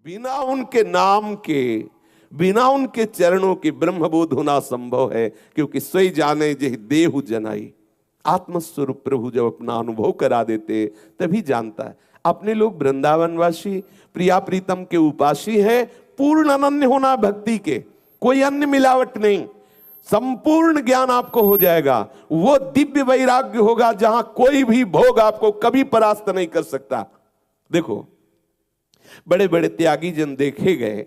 बिना उनके नाम के, बिना उनके चरणों के ब्रह्मबोध होना संभव है, क्योंकि सोई जाने जहि देहु जनाई। आत्मस्वरूप प्रभु जब अपना अनुभव करा देते तभी जानता है। अपने लोग वृंदावनवासी प्रिया प्रीतम के उपासी है। पूर्ण अनन्य होना भक्ति के, कोई अन्य मिलावट नहीं, संपूर्ण ज्ञान आपको हो जाएगा। वो दिव्य वैराग्य होगा जहां कोई भी भोग आपको कभी परास्त नहीं कर सकता। देखो, बड़े बड़े त्यागी जन देखे गए,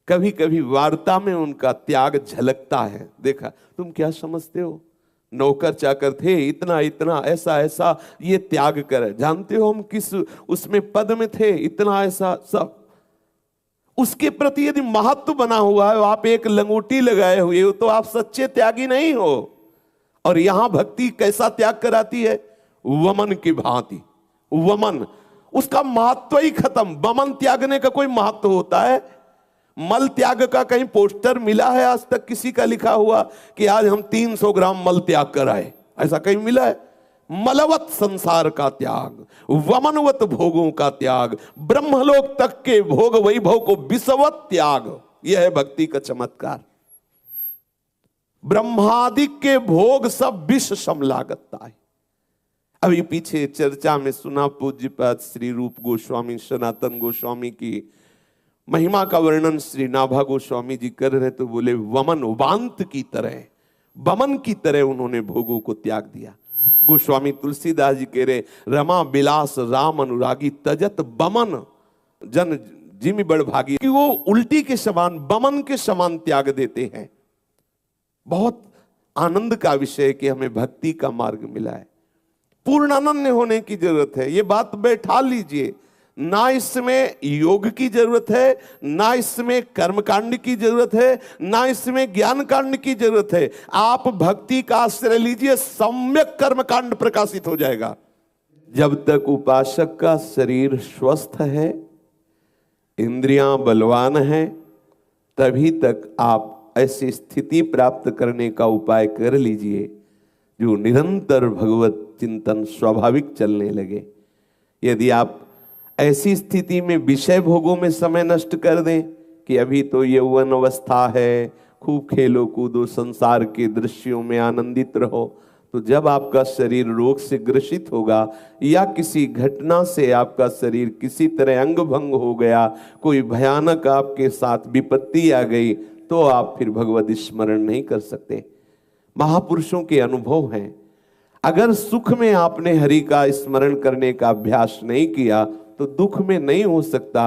कभी कभी वार्ता में उनका त्याग झलकता है। देखा, तुम क्या समझते हो, नौकर चाकर थे, इतना इतना ऐसा ऐसा ये त्याग कर, जानते हो हम किस उसमें पद में थे, इतना ऐसा सब। उसके प्रति यदि महत्व बना हुआ है, आप एक लंगोटी लगाए हुए हो, तो आप सच्चे त्यागी नहीं हो। और यहां भक्ति कैसा त्याग कराती है, वमन की भांति। वमन, उसका महत्व ही खत्म। वमन त्यागने का कोई महत्व होता है? मल त्याग का कहीं पोस्टर मिला है आज तक किसी का लिखा हुआ कि आज हम 300 ग्राम मल त्याग कर आए? ऐसा कहीं मिला है? मलवत संसार का त्याग, वमनवत भोगों का त्याग, ब्रह्मलोक तक के भोग वैभव को विषवत त्याग, यह है भक्ति का चमत्कार। ब्रह्मादिक के भोग सब विष सम लागता है। अभी पीछे चर्चा में सुना पूज्यपाद श्री रूप गोस्वामी सनातन गोस्वामी की महिमा का वर्णन श्री नाभा गोस्वामी जी कर रहे, तो बोले वमन वांत की तरह, वमन की तरह उन्होंने भोगों को त्याग दिया। गोस्वामी तुलसीदास जी कह रहे, रमा बिलास राम अनुरागी तजत बमन जन जिमि बड़ भागी, कि वो उल्टी के समान, बमन के समान त्याग देते हैं। बहुत आनंद का विषय कि हमें भक्ति का मार्ग मिला है। पूर्ण अनन्य होने की जरूरत है, ये बात बैठा लीजिए। ना इसमें योग की जरूरत है, ना इसमें कर्मकांड की जरूरत है, ना इसमें ज्ञान कांड की जरूरत है। आप भक्ति का आश्रय लीजिए, सम्यक कर्मकांड प्रकाशित हो जाएगा। जब तक उपासक का शरीर स्वस्थ है, इंद्रियां बलवान है, तभी तक आप ऐसी स्थिति प्राप्त करने का उपाय कर लीजिए जो निरंतर भगवत चिंतन स्वाभाविक चलने लगे। यदि आप ऐसी स्थिति में विषय भोगों में समय नष्ट कर दें कि अभी तो यौवन अवस्था है, खूब खेलो कूदो, संसार के दृश्यों में आनंदित रहो, तो जब आपका शरीर रोग से ग्रसित होगा या किसी घटना से आपका शरीर किसी तरह अंग भंग हो गया, कोई भयानक आपके साथ विपत्ति आ गई, तो आप फिर भगवत स्मरण नहीं कर सकते। महापुरुषों के अनुभव हैं। अगर सुख में आपने हरि का स्मरण करने का अभ्यास नहीं किया तो दुख में नहीं हो सकता।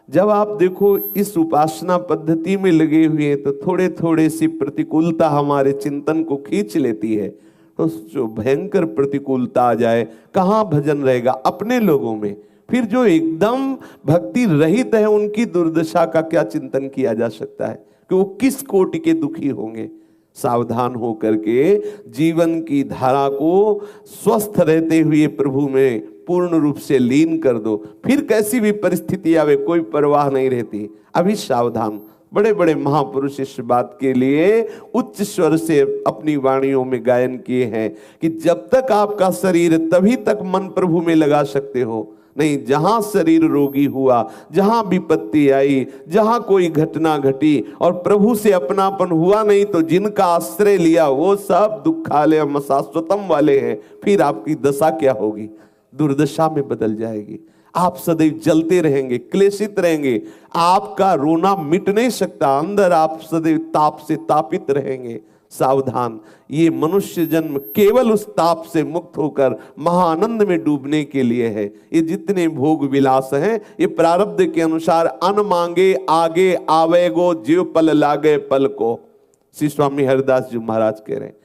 जब आप देखो इस उपासना पद्धति में लगे हुए तो थोड़े थोड़े सी प्रतिकूलता हमारे चिंतन को खींच लेती है, तो जो भयंकर प्रतिकूलता आ जाए, कहाँ भजन रहेगा अपने लोगों में। फिर जो एकदम भक्ति रहित है उनकी दुर्दशा का क्या चिंतन किया जा सकता है कि वो किस कोटि के दुखी होंगे। सावधान होकर के जीवन की धारा को स्वस्थ रहते हुए प्रभु में पूर्ण रूप से लीन कर दो, फिर कैसी भी परिस्थिति आवे कोई परवाह नहीं रहती। अभी सावधान। बड़े बड़े महापुरुष इस बात के लिए उच्च स्वर से अपनी वाणियों में गायन किए हैं कि जब तक आपका शरीर, तभी तक मन प्रभु में लगा सकते हो। नहीं, जहां शरीर रोगी हुआ, जहां विपत्ति आई, जहां कोई घटना घटी और प्रभु से अपनापन हुआ नहीं, तो जिनका आश्रय लिया वो सब दुखालय शाश्वतम वाले हैं। फिर आपकी दशा क्या होगी? दुर्दशा में बदल जाएगी। आप सदैव जलते रहेंगे, क्लेशित रहेंगे, आपका रोना मिट नहीं सकता, अंदर आप सदैव ताप से तापित रहेंगे। सावधान, ये मनुष्य जन्म केवल उस ताप से मुक्त होकर महाआनंद में डूबने के लिए है। ये जितने भोग विलास हैं ये प्रारब्ध के अनुसार अन मांगे आगे आवेगो जीव पल लागे पल को। श्री स्वामी हरिदास जी महाराज कह रहे हैं,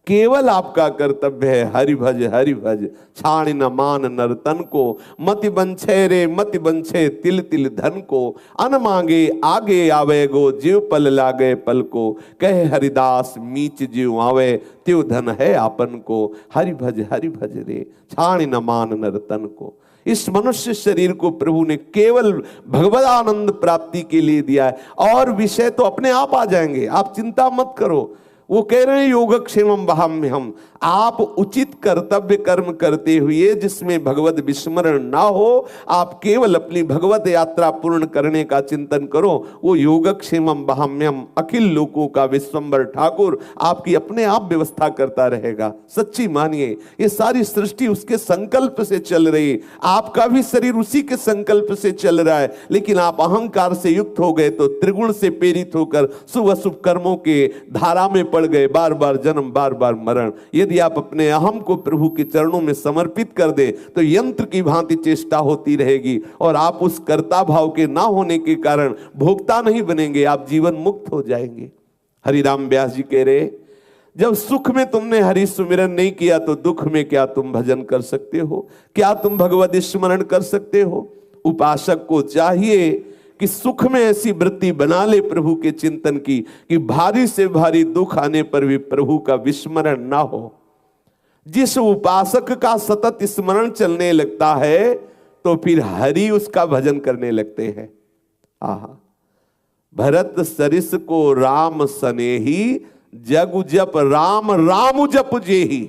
केवल आपका कर्तव्य है हरि भज छाण न मान नर्तन को, मति बंछे रे मति बंछे तिल तिल धन को, अन मांगे आगे आवे गो जीव पल लागे पल को, कहे हरिदास मीच जीव आवे त्यो धन है आपन को, हरि भज रे छाण न मान नर्तन को। इस मनुष्य शरीर को प्रभु ने केवल भगवत आनंद प्राप्ति के लिए दिया है, और विषय तो अपने आप आ जाएंगे, आप चिंता मत करो। वो कह रहे हैं योगक्षेमम वहाम्यहम्, आप उचित कर्तव्य कर्म करते हुए जिसमें भगवत विस्मरण ना हो, आप केवल अपनी भगवत यात्रा पूर्ण करने का चिंतन करो, वो योगक्षेमम वहाम्यहम्, अखिल लोकों का विश्वंभर ठाकुर आपकी अपने आप व्यवस्था करता रहेगा। सच्ची मानिए ये सारी सृष्टि उसके संकल्प से चल रही है, आपका भी शरीर उसी के संकल्प से चल रहा है, लेकिन आप अहंकार से युक्त हो गए तो त्रिगुण से प्रेरित होकर शुभ अशुभ कर्मों के धारा में पड़ गए, बार बार जन्म बार बार मरण। यदि आप अपने अहम को प्रभु के चरणों में समर्पित कर दे तो यंत्र की भांति चेष्टा होती रहेगी और आप उस कर्ता भाव के ना होने के कारण भोक्ता नहीं बनेंगे, आप जीवन मुक्त हो जाएंगे। हरिराम व्यास जी कह रहे, जब सुख में तुमने हरि सुमिरन नहीं किया तो दुख में क्या तुम भजन कर सकते हो, क्या तुम भगवत स्मरण कर सकते हो। उपासक को चाहिए कि सुख में ऐसी वृत्ति बना ले प्रभु के चिंतन की कि भारी से भारी दुख आने पर भी प्रभु का विस्मरण ना हो। जिस उपासक का सतत स्मरण चलने लगता है तो फिर हरि उसका भजन करने लगते हैं। आहा, भरत सरिस को राम सनेही, जग जप राम राम जप जेही।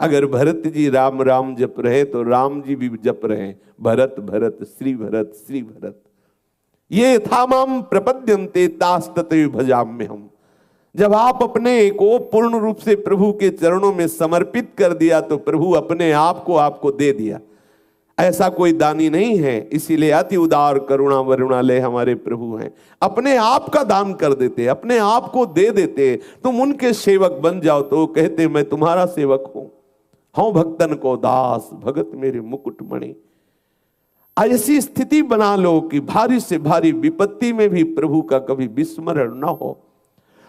अगर भरत जी राम राम जप रहे तो राम जी भी जप रहे, भरत भरत श्री भरत श्री भरत। ये थामाम प्रपद्यन्ते तास्तते भजाम्यहम्। जब आप अपने को पूर्ण रूप से प्रभु के चरणों में समर्पित कर दिया तो प्रभु अपने आप को आपको दे दिया। ऐसा कोई दानी नहीं है, इसीलिए अति उदार करुणा वरुणालय हमारे प्रभु हैं। अपने आप का दान कर देते, अपने आप को दे देते। तुम उनके सेवक बन जाओ तो कहते मैं तुम्हारा सेवक हूं, हूं भक्तन को दास, भगत मेरे मुकुटमणि। ऐसी स्थिति बना लो कि भारी से भारी विपत्ति में भी प्रभु का कभी विस्मरण ना हो।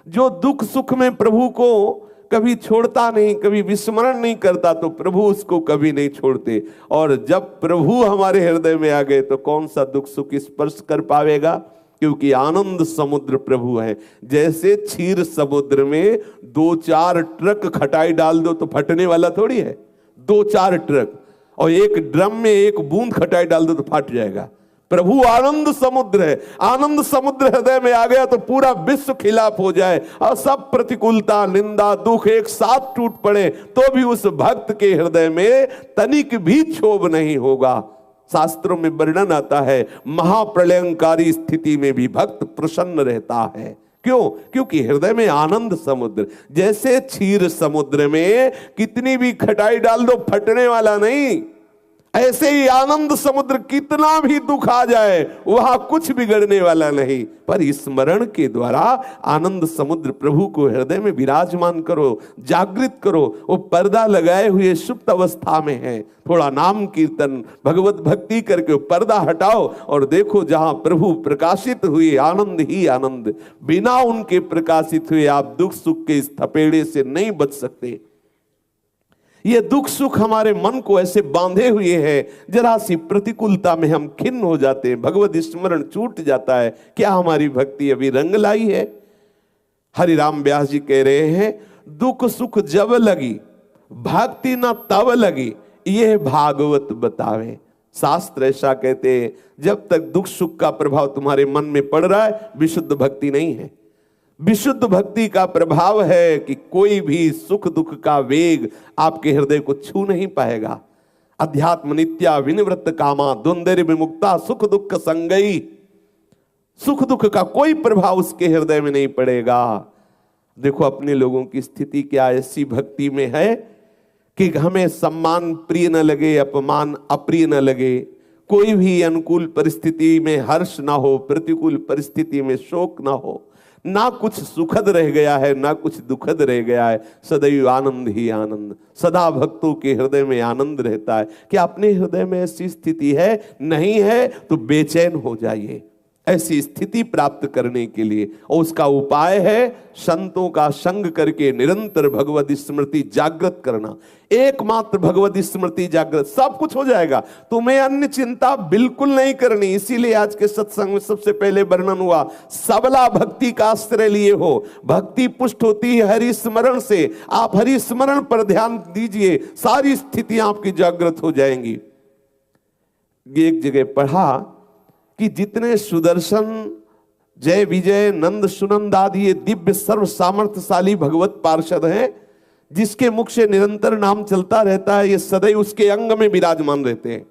जो दुख सुख में प्रभु को कभी छोड़ता नहीं, कभी विस्मरण नहीं करता, तो प्रभु उसको कभी नहीं छोड़ते। और जब प्रभु हमारे हृदय में आ गए तो कौन सा दुख सुख स्पर्श कर पावेगा, क्योंकि आनंद समुद्र प्रभु है। जैसे क्षीर समुद्र में 2-4 ट्रक खटाई डाल दो तो फटने वाला थोड़ी है, 2-4 ट्रक, और एक ड्रम में एक बूंद खटाई डाल दो तो फट जाएगा। प्रभु आनंद समुद्र है, आनंद समुद्र हृदय में आ गया तो पूरा विश्व खिलाफ हो जाए और सब प्रतिकूलता निंदा दुख एक साथ टूट पड़े तो भी उस भक्त के हृदय में तनिक भी क्षोभ नहीं होगा। शास्त्रों में वर्णन आता है, महाप्रलयंकारी स्थिति में भी भक्त प्रसन्न रहता है। क्यों? क्योंकि हृदय में आनंद समुद्र। जैसे क्षीर समुद्र में कितनी भी खटाई डाल दो फटने वाला नहीं, ऐसे ही आनंद समुद्र कितना भी दुख आ जाए वहां कुछ बिगड़ने वाला नहीं। पर स्मरण के द्वारा आनंद समुद्र प्रभु को हृदय में विराजमान करो, जागृत करो। वो पर्दा लगाए हुए सुप्त अवस्था में है, थोड़ा नाम कीर्तन भगवत भक्ति करके पर्दा हटाओ और देखो जहां प्रभु प्रकाशित हुए आनंद ही आनंद। बिना उनके प्रकाशित हुए आप दुख सुख के इस थपेड़े से नहीं बच सकते। ये दुख सुख हमारे मन को ऐसे बांधे हुए है, जरा सी प्रतिकूलता में हम खिन्न हो जाते हैं, भगवत स्मरण छूट जाता है। क्या हमारी भक्ति अभी रंग लाई है? हरिराम व्यास जी कह रहे हैं, दुख सुख जब लगी भक्ति न तब लगी, यह भागवत बतावे। शास्त्र ऐसा कहते हैं, जब तक दुख सुख का प्रभाव तुम्हारे मन में पड़ रहा है विशुद्ध भक्ति नहीं है। विशुद्ध भक्ति का प्रभाव है कि कोई भी सुख दुख का वेग आपके हृदय को छू नहीं पाएगा। अध्यात्म नित्या विनिवृत्त कामा द्वंद्व विमुक्ता सुख दुख संगई। सुख दुख का कोई प्रभाव उसके हृदय में नहीं पड़ेगा। देखो अपने लोगों की स्थिति क्या ऐसी भक्ति में है कि हमें सम्मान प्रिय न लगे, अपमान अप्रिय न लगे, कोई भी अनुकूल परिस्थिति में हर्ष ना हो, प्रतिकूल परिस्थिति में शोक ना हो, ना कुछ सुखद रह गया है ना कुछ दुखद रह गया है, सदैव आनंद ही आनंद। सदा भक्तों के हृदय में आनंद रहता है। क्या अपने हृदय में ऐसी स्थिति है? नहीं है तो बेचैन हो जाइए ऐसी स्थिति प्राप्त करने के लिए। और उसका उपाय है संतों का संग करके निरंतर भगवत स्मृति जागृत करना। एकमात्र भगवत स्मृति जागृत, सब कुछ हो जाएगा। तुम्हें अन्य चिंता बिल्कुल नहीं करनी। इसीलिए आज के सत्संग में सबसे पहले वर्णन हुआ, सबला भक्ति का आश्रय लिए हो। भक्ति पुष्ट होती है हरि स्मरण से। आप हरि स्मरण पर ध्यान दीजिए, सारी स्थितियां आपकी जागृत हो जाएंगी। एक जगह पढ़ा कि जितने सुदर्शन जय विजय नंद सुनंद आदि ये दिव्य सर्व सामर्थ्यशाली भगवत पार्षद हैं, जिसके मुख से निरंतर नाम चलता रहता है, ये सदैव उसके अंग में विराजमान रहते हैं।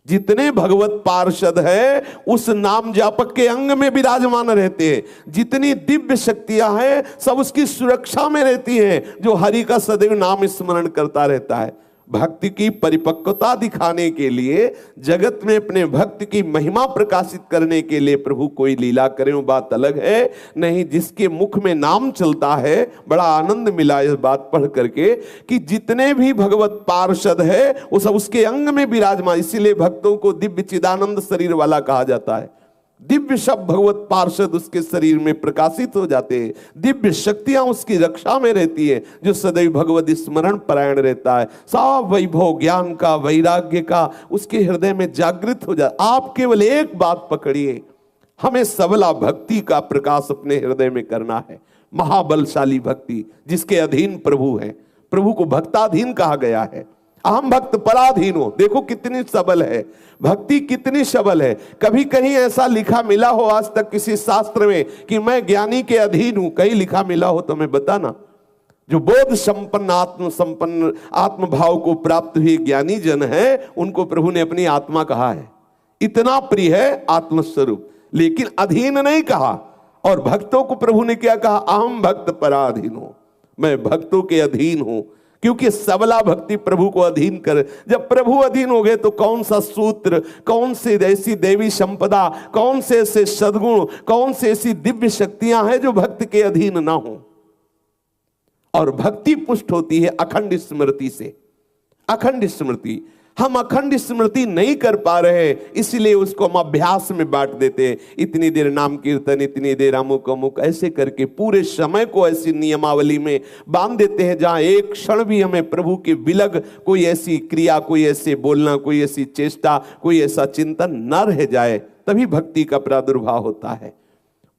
जितने भगवत पार्षद है उस नाम जापक के अंग में विराजमान रहते हैं। जितनी दिव्य शक्तियां हैं सब उसकी सुरक्षा में रहती हैं, जो हरि का सदैव नाम स्मरण करता रहता है। भक्ति की परिपक्वता दिखाने के लिए, जगत में अपने भक्त की महिमा प्रकाशित करने के लिए प्रभु कोई लीला करे, वो बात अलग है। नहीं, जिसके मुख में नाम चलता है, बड़ा आनंद मिला इस बात पढ़ करके कि जितने भी भगवत पार्षद है वो सब उसके अंग में विराजमान। इसीलिए भक्तों को दिव्य चिदानंद शरीर वाला कहा जाता है। दिव्य शब्द भगवत पार्षद उसके शरीर में प्रकाशित हो जाते हैं, दिव्य शक्तियां उसकी रक्षा में रहती है, जो सदैव भगवत स्मरण परायण रहता है। सब वैभव ज्ञान का, वैराग्य का उसके हृदय में जागृत हो जाता। आप केवल एक बात पकड़िए, हमें सबला भक्ति का प्रकाश अपने हृदय में करना है। महाबलशाली भक्ति जिसके अधीन प्रभु है। प्रभु को भक्ताधीन कहा गया है। अहम भक्त पराधीन हो, देखो कितनी सबल है भक्ति, कितनी सबल है। कभी कहीं ऐसा लिखा मिला हो आज तक किसी शास्त्र में कि मैं ज्ञानी के अधीन हूं? कहीं लिखा मिला हो तो मैं बताना। जो बोध संपन्न आत्म भाव को प्राप्त हुए ज्ञानी जन है, उनको प्रभु ने अपनी आत्मा कहा है। इतना प्रिय है आत्मस्वरूप, लेकिन अधीन नहीं कहा। और भक्तों को प्रभु ने क्या कहा? अहम भक्त पराधीन हो, मैं भक्तों के अधीन हूं। क्योंकि सबला भक्ति प्रभु को अधीन कर। जब प्रभु अधीन हो गए तो कौन सा सूत्र, कौन सी ऐसी देवी संपदा, कौन से ऐसे सद्गुण, कौन से ऐसी दिव्य शक्तियां हैं जो भक्त के अधीन ना हो। और भक्ति पुष्ट होती है अखंड स्मृति से। अखंड स्मृति, हम अखंड स्मृति नहीं कर पा रहे, इसलिए उसको हम अभ्यास में बांट देते हैं। इतनी देर नाम कीर्तन, इतनी देर अमुक अमुक, ऐसे करके पूरे समय को ऐसी नियमावली में बांध देते हैं जहां एक क्षण भी हमें प्रभु के विलग कोई ऐसी क्रिया, कोई ऐसे बोलना, कोई ऐसी चेष्टा, कोई ऐसा चिंतन न रह जाए। तभी भक्ति का प्रादुर्भाव होता है।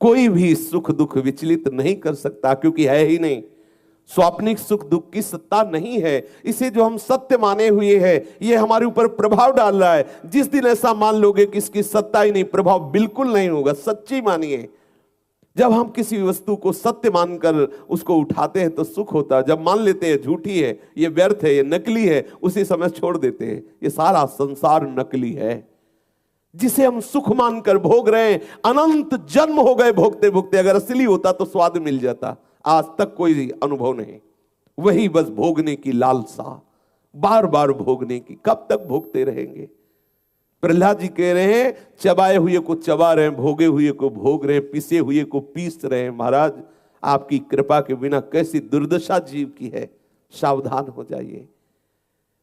कोई भी सुख दुख विचलित नहीं कर सकता, क्योंकि है ही नहीं। स्वाप्निक सुख दुख की सत्ता नहीं है। इसे जो हम सत्य माने हुए हैं, ये हमारे ऊपर प्रभाव डाल रहा है। जिस दिन ऐसा मान लोगे कि इसकी सत्ता ही नहीं, प्रभाव बिल्कुल नहीं होगा। सच्ची मानिए, जब हम किसी वस्तु को सत्य मानकर उसको उठाते हैं तो सुख होता है। जब मान लेते हैं झूठी है, ये व्यर्थ है, ये नकली है, उसी समय छोड़ देते हैं। ये सारा संसार नकली है जिसे हम सुख मानकर भोग रहे हैं। अनंत जन्म हो गए भोगते भोगते, अगर असली होता तो स्वाद मिल जाता। आज तक कोई अनुभव नहीं, वही बस भोगने की लालसा, बार बार भोगने की। कब तक भोगते रहेंगे? प्रहलाद जी कह रहे हैं, चबाए हुए को चबा रहे हैं, भोगे हुए को भोग रहे हैं, पिसे हुए को पीस रहे हैं। महाराज, आपकी कृपा के बिना कैसी दुर्दशा जीव की है, सावधान हो जाइए।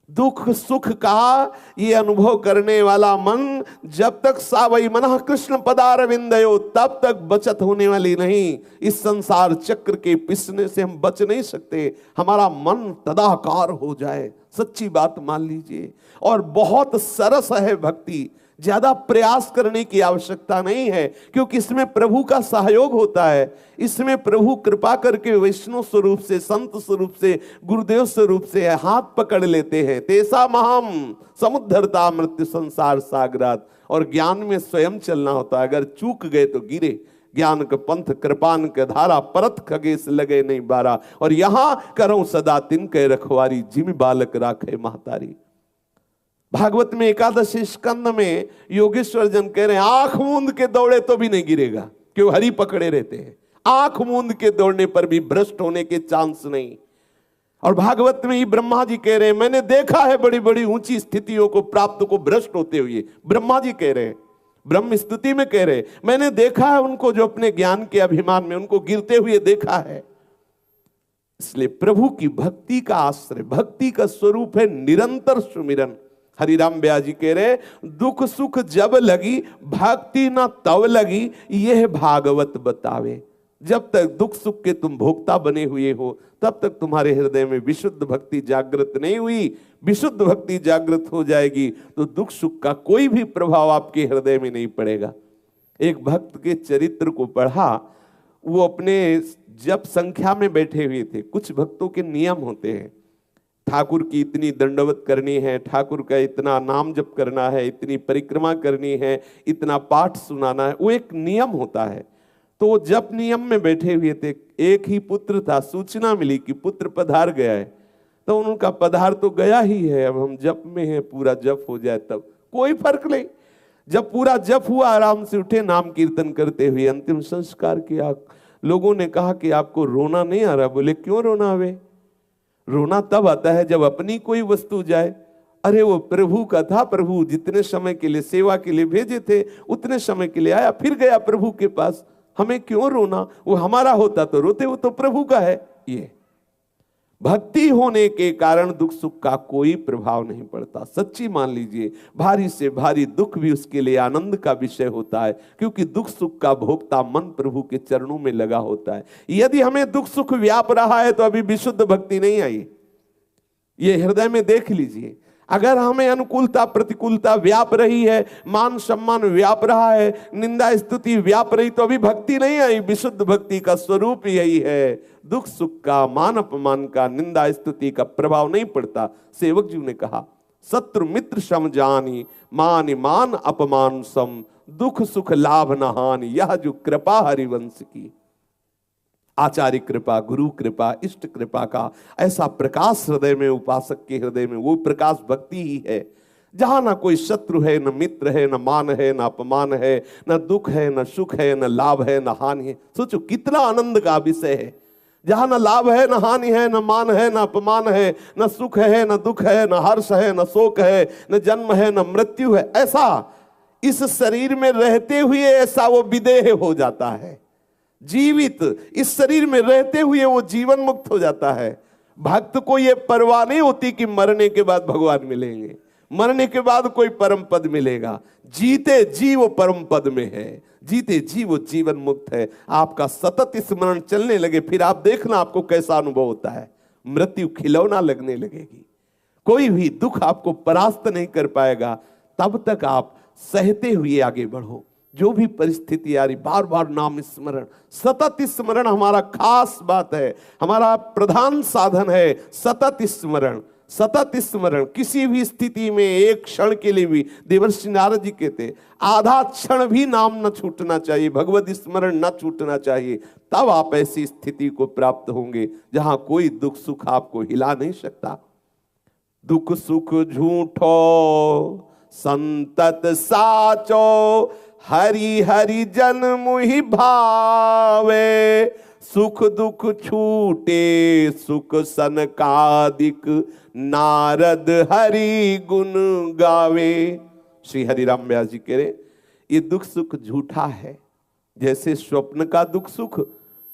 दुख सुख का ये अनुभव करने वाला मन जब तक सावई मनः कृष्ण पदारविंदयो, तब तक बचत होने वाली नहीं। इस संसार चक्र के पिसने से हम बच नहीं सकते। हमारा मन तदाकार हो जाए, सच्ची बात मान लीजिए। और बहुत सरस है भक्ति, ज्यादा प्रयास करने की आवश्यकता नहीं है, क्योंकि इसमें प्रभु का सहयोग होता है। इसमें प्रभु कृपा करके वैष्णव स्वरूप से, संत स्वरूप से, गुरुदेव स्वरूप से हाथ पकड़ लेते हैं। तेसा महम समुद्धरता मृत्यु संसार सागरात। और ज्ञान में स्वयं चलना होता है। अगर चूक गए तो गिरे। ज्ञान के पंथ कृपान के धारा, परत खगेश लगे नहीं बारा। और यहां करो सदा तिनके रखवारी, जिम बालक राखे महतारी। भागवत में एकादशी स्कंद में योगेश्वर जन कह रहे हैं, आंख मूंद के दौड़े तो भी नहीं गिरेगा, क्यों? हरि पकड़े रहते हैं। आंख मूंद के दौड़ने पर भी भ्रष्ट होने के चांस नहीं। और भागवत में ही ब्रह्मा जी कह रहे हैं, मैंने देखा है बड़ी बड़ी ऊंची स्थितियों को प्राप्त को भ्रष्ट होते हुए। ब्रह्मा जी कह रहे हैं, ब्रह्म स्तुति में कह रहे हैं, मैंने देखा है उनको जो अपने ज्ञान के अभिमान में, उनको गिरते हुए देखा है। इसलिए प्रभु की भक्ति का आश्रय, भक्ति का स्वरूप है निरंतर सुमिरन। हरिराम ब्यास जी कह रहे, दुख सुख जब लगी भक्ति न तब लगी, यह भागवत बतावे। जब तक दुख सुख के तुम भोक्ता बने हुए हो, तब तक तुम्हारे हृदय में विशुद्ध भक्ति जागृत नहीं हुई। विशुद्ध भक्ति जागृत हो जाएगी तो दुख सुख का कोई भी प्रभाव आपके हृदय में नहीं पड़ेगा। एक भक्त के चरित्र को पढ़ा, वो अपने जप संख्या में बैठे हुए थे। कुछ भक्तों के नियम होते हैं, ठाकुर की इतनी दंडवत करनी है, ठाकुर का इतना नाम जप करना है, इतनी परिक्रमा करनी है, इतना पाठ सुनाना है, वो एक नियम होता है। तो जप नियम में बैठे हुए थे, एक ही पुत्र था, सूचना मिली कि पुत्र पधार गया है, तो उनका पधार तो गया ही है, अब हम जप में हैं, पूरा जप हो जाए तब कोई फर्क नहीं। जब पूरा जप हुआ, आराम से उठे, नाम कीर्तन करते हुए अंतिम संस्कार किया। लोगों ने कहा कि आपको रोना नहीं आ रहा? बोले क्यों रोना आवे? रोना तब आता है जब अपनी कोई वस्तु जाए। अरे वो प्रभु का था, प्रभु जितने समय के लिए सेवा के लिए भेजे थे उतने समय के लिए आया, फिर गया प्रभु के पास, हमें क्यों रोना? वो हमारा होता तो रोते, वो तो प्रभु का है। ये भक्ति होने के कारण दुख सुख का कोई प्रभाव नहीं पड़ता। सच्ची मान लीजिए, भारी से भारी दुख भी उसके लिए आनंद का विषय होता है, क्योंकि दुख सुख का भोक्ता मन प्रभु के चरणों में लगा होता है। यदि हमें दुख सुख व्याप रहा है तो अभी विशुद्ध भक्ति नहीं आई, ये हृदय में देख लीजिए। अगर हमें अनुकूलता प्रतिकूलता व्याप रही है, मान सम्मान व्याप रहा है, निंदा स्तुति व्याप रही, तो अभी भक्ति नहीं आई। विशुद्ध भक्ति का स्वरूप यही है, दुख सुख का, मान अपमान का, निंदा स्तुति का प्रभाव नहीं पड़ता। सेवक जी ने कहा, शत्रु मित्र सम जानी, मान मान अपमान सम, दुख सुख लाभ न हानि, यह जो कृपा हरिवंश की। आचार्य कृपा, गुरु कृपा, इष्ट कृपा का ऐसा प्रकाश हृदय में, उपासक के हृदय में, वो प्रकाश भक्ति ही है, जहां ना कोई शत्रु है, न मित्र है, न मान है, न अपमान है, न दुख है, न सुख है, न लाभ है, न हानि है। सोचो कितना आनंद का विषय है, जहां न लाभ है, न हानि है, न मान है, न अपमान है, न सुख है, न दुख है, न हर्ष है, न शोक है, न जन्म है, न मृत्यु है। ऐसा इस शरीर में रहते हुए ऐसा वो विदेह हो जाता है, जीवित इस शरीर में रहते हुए वो जीवन मुक्त हो जाता है। भक्त को ये परवाह नहीं होती कि मरने के बाद भगवान मिलेंगे, मरने के बाद कोई परम पद मिलेगा। जीते जी वो परम पद में है, जीते जी वो जीवन मुक्त है। आपका सतत स्मरण चलने लगे, फिर आप देखना आपको कैसा अनुभव होता है। मृत्यु खिलौना लगने लगेगी, कोई भी दुख आपको परास्त नहीं कर पाएगा। तब तक आप सहते हुए आगे बढ़ो, जो भी परिस्थिति आ रही, बार बार नाम स्मरण, सतत स्मरण हमारा खास बात है, हमारा प्रधान साधन है। सतत स्मरण, सतत स्मरण, किसी भी स्थिति में एक क्षण के लिए भी, देवर्षि नारद जी कहते, आधा क्षण भी नाम न छूटना चाहिए, भगवत स्मरण न छूटना चाहिए। तब आप ऐसी स्थिति को प्राप्त होंगे जहां कोई दुख सुख आपको हिला नहीं सकता। दुख सुख झूठो संतत साचो, हरि हरि जन मुहि भावे, सुख दुख छूटे सुख सनकादिक, नारद हरि गुण गावे। श्री हरिराम व्यास जी कह रहे, ये दुख सुख झूठा है। जैसे स्वप्न का दुख सुख,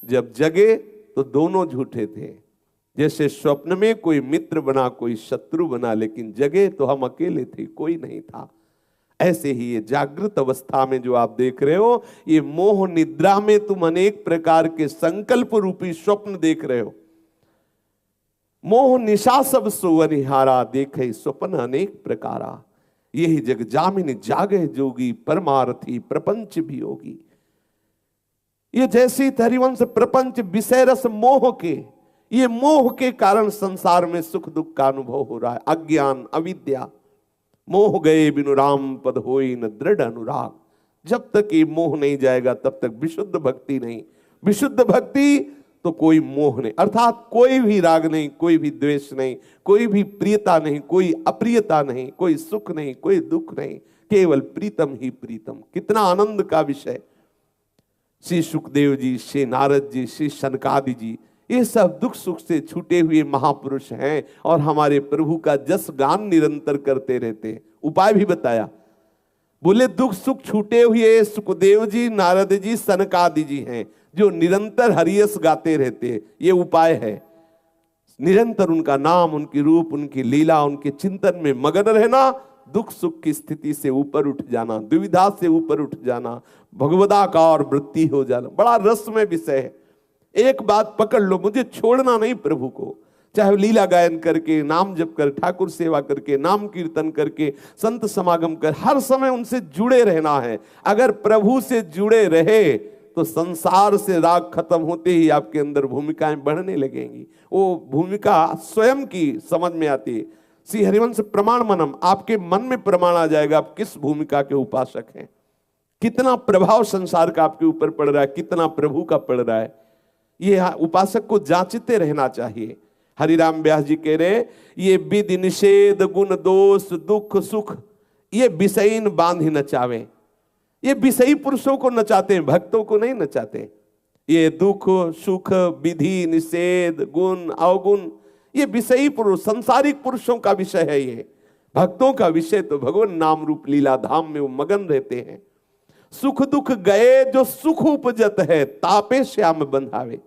जब जगे तो दोनों झूठे थे। जैसे स्वप्न में कोई मित्र बना कोई शत्रु बना, लेकिन जगे तो हम अकेले थे, कोई नहीं था। ऐसे ही ये जागृत अवस्था में जो आप देख रहे हो, ये मोह निद्रा में तुम अनेक प्रकार के संकल्प रूपी स्वप्न देख रहे हो। मोह निशा सब सोवनिहारा, देखे स्वप्न अनेक प्रकारा, यही जग जामिन जागे जोगी, परमार्थी प्रपंच भी होगी। ये जैसी हरिवंश प्रपंच विषय रस मोह के, ये मोह के कारण संसार में सुख दुख का अनुभव हो रहा है। अज्ञान अविद्या, मोह गए बिनु राम पद होई न दृढ़ अनुराग। जब तक ये मोह नहीं जाएगा तब तक विशुद्ध भक्ति नहीं। विशुद्ध भक्ति तो कोई मोह नहीं, अर्थात कोई भी राग नहीं, कोई भी द्वेष नहीं, कोई भी प्रियता नहीं, कोई अप्रियता नहीं, कोई सुख नहीं, कोई दुख नहीं, केवल प्रीतम ही प्रीतम। कितना आनंद का विषय। श्री सुखदेव जी, श्री नारद जी, श्री सनकादि जी, ये सब दुख सुख से छूटे हुए महापुरुष हैं और हमारे प्रभु का जस गान निरंतर करते रहते। उपाय भी बताया, बोले दुख सुख छूटे हुए सुखदेव जी, नारद जी, सनकादि जी हैं जो निरंतर हरियस गाते रहते। ये उपाय है, निरंतर उनका नाम, उनकी रूप, उनकी लीला, उनके चिंतन में मगन रहना, दुख सुख की स्थिति से ऊपर उठ जाना, दुविधा से ऊपर उठ जाना, भगवदाकार वृत्ति हो जाना। बड़ा रसमय विषय है। एक बात पकड़ लो, मुझे छोड़ना नहीं प्रभु को, चाहे लीला गायन करके, नाम जप कर, ठाकुर सेवा करके, नाम कीर्तन करके, संत समागम कर, हर समय उनसे जुड़े रहना है। अगर प्रभु से जुड़े रहे तो संसार से राग खत्म होते ही आपके अंदर भूमिकाएं बढ़ने लगेंगी। वो भूमिका स्वयं की समझ में आती है। श्री हरिवंश प्रमाण मनम, आपके मन में प्रमाण आ जाएगा आप किस भूमिका के उपासक हैं, कितना प्रभाव संसार का आपके ऊपर पड़ रहा है, कितना प्रभु का पड़ रहा है, ये उपासक को जांचते रहना चाहिए। हरिराम व्यास जी कह रहे, ये विधि निषेध गुण दोष दुख सुख ये विषयीन बांध ही नचावे। ये विषयी पुरुषों को नचाते हैं, भक्तों को नहीं नचाते। ये दुख सुख विधि निषेध गुण अवगुण ये विषयी पुरुष संसारिक पुरुषों का विषय है। ये भक्तों का विषय तो भगवान नाम रूप लीला धाम में वो मगन रहते हैं। सुख दुख गए जो सुख उपजत है, तापे श्याम बंधावे।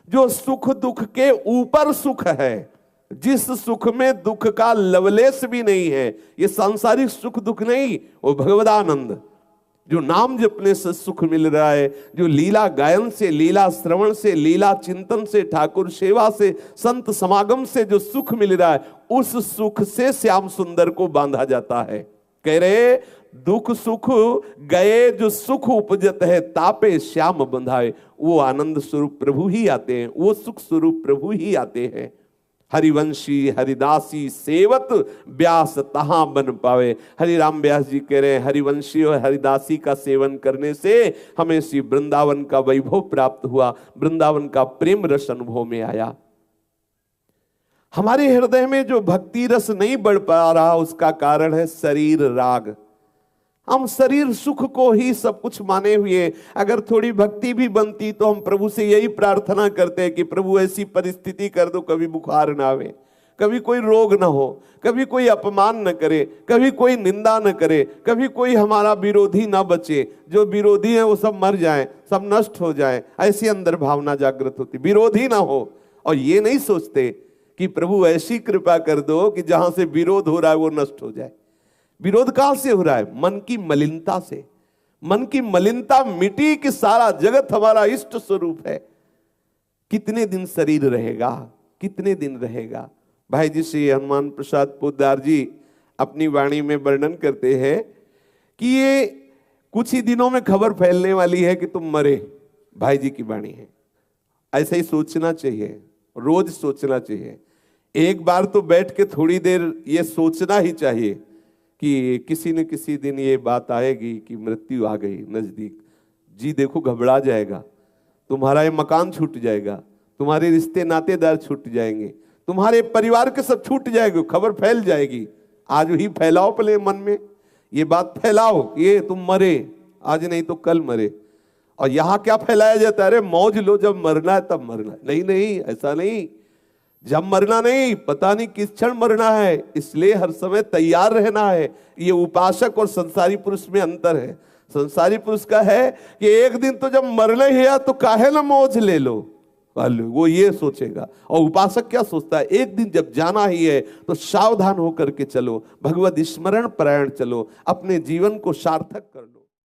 जो सुख दुख के ऊपर सुख है, जिस सुख में दुख का लवलेश भी नहीं है, ये सांसारिक सुख दुख नहीं, वो भगवदानंद जो नाम जपने से सुख मिल रहा है, जो लीला गायन से, लीला श्रवण से, लीला चिंतन से, ठाकुर सेवा से, संत समागम से जो सुख मिल रहा है, उस सुख से श्याम सुंदर को बांधा जाता है। कह रहे दुख सुख गए जो सुख उपजत है, तापे श्याम बंधाए। वो आनंद स्वरूप प्रभु ही आते हैं, वो सुख स्वरूप प्रभु ही आते हैं। हरिवंशी हरिदासी सेवत व्यास तहां बन पावे। हरिराम व्यास जी कह रहे हैं, हरिवंशी और हरिदासी का सेवन करने से हमें श्री वृंदावन का वैभव प्राप्त हुआ, वृंदावन का प्रेम रस अनुभव में आया। हमारे हृदय में जो भक्ति रस नहीं बढ़ पा रहा, उसका कारण है शरीर राग। हम शरीर सुख को ही सब कुछ माने हुए, अगर थोड़ी भक्ति भी बनती तो हम प्रभु से यही प्रार्थना करते हैं कि प्रभु ऐसी परिस्थिति कर दो, कभी बुखार ना आवे, कभी कोई रोग ना हो, कभी कोई अपमान न करे, कभी कोई निंदा न करे, कभी कोई हमारा विरोधी ना बचे, जो विरोधी है वो सब मर जाएं, सब नष्ट हो जाएं। ऐसी अंदर भावना जागृत होती, विरोधी ना हो। और ये नहीं सोचते कि प्रभु ऐसी कृपा कर दो कि जहां से विरोध हो रहा है वो नष्ट हो जाए। विरोध कहां से हो रहा है? मन की मलिनता से। मन की मलिनता मिटी कि सारा जगत हमारा इष्ट स्वरूप है। कितने दिन शरीर रहेगा, कितने दिन रहेगा? भाई जी श्री हनुमान प्रसाद पोद्दार जी अपनी वाणी में वर्णन करते हैं कि ये कुछ ही दिनों में खबर फैलने वाली है कि तुम मरे। भाई जी की वाणी है। ऐसा ही सोचना चाहिए, रोज सोचना चाहिए। एक बार तो बैठ के थोड़ी देर ये सोचना ही चाहिए कि किसी न किसी दिन ये बात आएगी कि मृत्यु आ गई नजदीक। जी देखो घबरा जाएगा, तुम्हारा ये मकान छूट जाएगा, तुम्हारे रिश्ते नातेदार छूट जाएंगे, तुम्हारे परिवार के सब छूट जाएंगे, खबर फैल जाएगी। आज ही फैलाओ पहले मन में ये बात फैलाओ, ये तुम मरे, आज नहीं तो कल मरे। और यहाँ क्या फैलाया जाता है? अरे मौज लो, जब मरना है तब मरना है। नहीं नहीं, ऐसा नहीं, जब मरना नहीं, पता नहीं किस क्षण मरना है, इसलिए हर समय तैयार रहना है। ये उपासक और संसारी पुरुष में अंतर है। संसारी पुरुष का है कि एक दिन तो जब मरना ही है तो काहे ना मौज ले लो, वो ये सोचेगा। और उपासक क्या सोचता है? एक दिन जब जाना ही है तो सावधान होकर के चलो, भगवत स्मरण परायण चलो, अपने जीवन को सार्थक कर लो।